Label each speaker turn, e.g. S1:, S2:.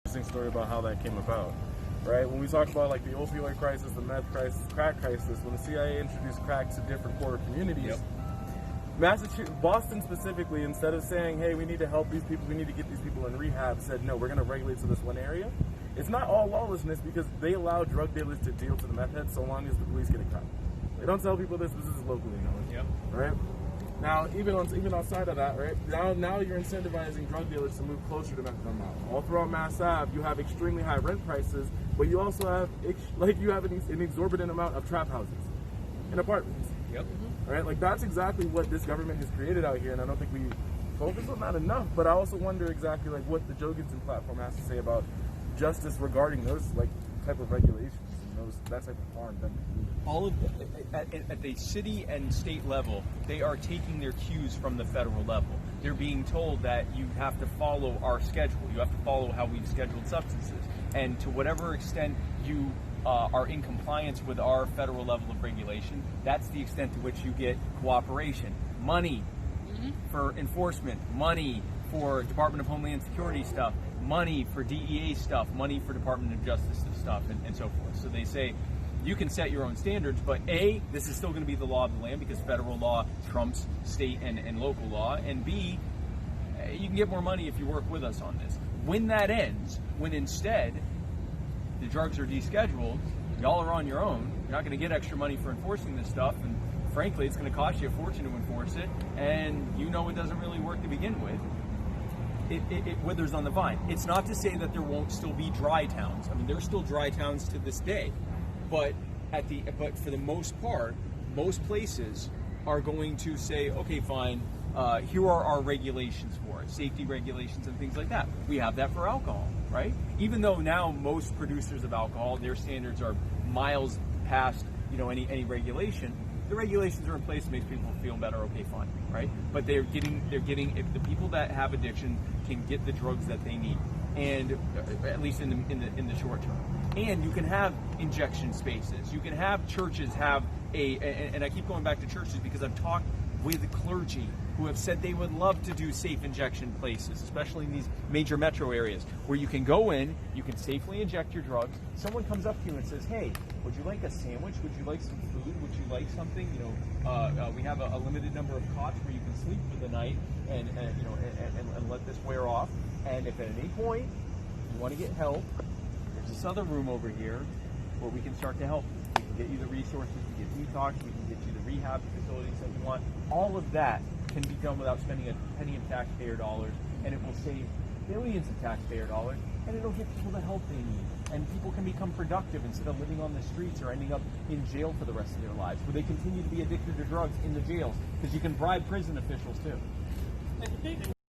S1: interesting story about how that came about, right? When we talk about like the opioid crisis, the meth crisis, crack crisis, when the CIA introduced crack to different poorer communities, Massachusetts, Boston specifically, instead of saying, hey, we need to help these people, we need to get these people in rehab, said, no, we're going to regulate to this one area. It's not all lawlessness because they allow drug dealers to deal to the meth heads so long as the police get it caught. They don't tell people this is locally known, right? Now, even outside of that, right? Now you're incentivizing drug dealers to move closer to methadone mouth. All throughout Mass Ave, you have extremely high rent prices, but you also have an exorbitant amount of trap houses and apartments. Right? Like that's exactly what this government has created out here, and I don't think we focus on that enough. But I also wonder exactly like what the Jogensen platform has to say about justice regarding those like type of regulations and that type of harm.
S2: All of at the city and state level, they are taking their cues from the federal level. They're being told that you have to follow our schedule. You have to follow how we've scheduled substances, and to whatever extent you are in compliance with our federal level of regulation, that's the extent to which you get cooperation. Money for enforcement, money for Department of Homeland Security stuff, money for DEA stuff, money for Department of Justice stuff, and so forth. So they say, you can set your own standards, but A, this is still going to be the law of the land because federal law trumps state and local law, and B, you can get more money if you work with us on this. When that ends, when instead the drugs are descheduled, y'all are on your own, you're not going to get extra money for enforcing this stuff, and frankly, it's going to cost you a fortune to enforce it, and you know it doesn't really work to begin with. It withers on the vine. It's not to say that there won't still be dry towns. I mean, there's still dry towns to this day, but for the most part, most places are going to say, okay, fine, here are our regulations for it, safety regulations and things like that. We have that for alcohol, right? Even though now most producers of alcohol, their standards are miles past, any regulation. The regulations are in place to make people feel better. Okay, fine, right? But they're getting if the people that have addiction can get the drugs that they need, and at least in the short term. And you can have injection spaces. You can have churches have and I keep going back to churches because I've talked with clergy who have said they would love to do safe injection places, especially in these major metro areas, where you can go in, you can safely inject your drugs. Someone comes up to you and says, hey, would you like a sandwich? Would you like some food? Would you like something? We have a limited number of cots where you can sleep for the night and let this wear off. And if at any point you want to get help, there's this other room over here where we can start to help you. We can get you the resources, we get detox, we can get you the rehab facilities that you want. All of that can be done without spending a penny of taxpayer dollars, and it will save billions of taxpayer dollars, and it'll get people the help they need. And people can become productive instead of living on the streets or ending up in jail for the rest of their lives, where they continue to be addicted to drugs in the jails, because you can bribe prison officials too.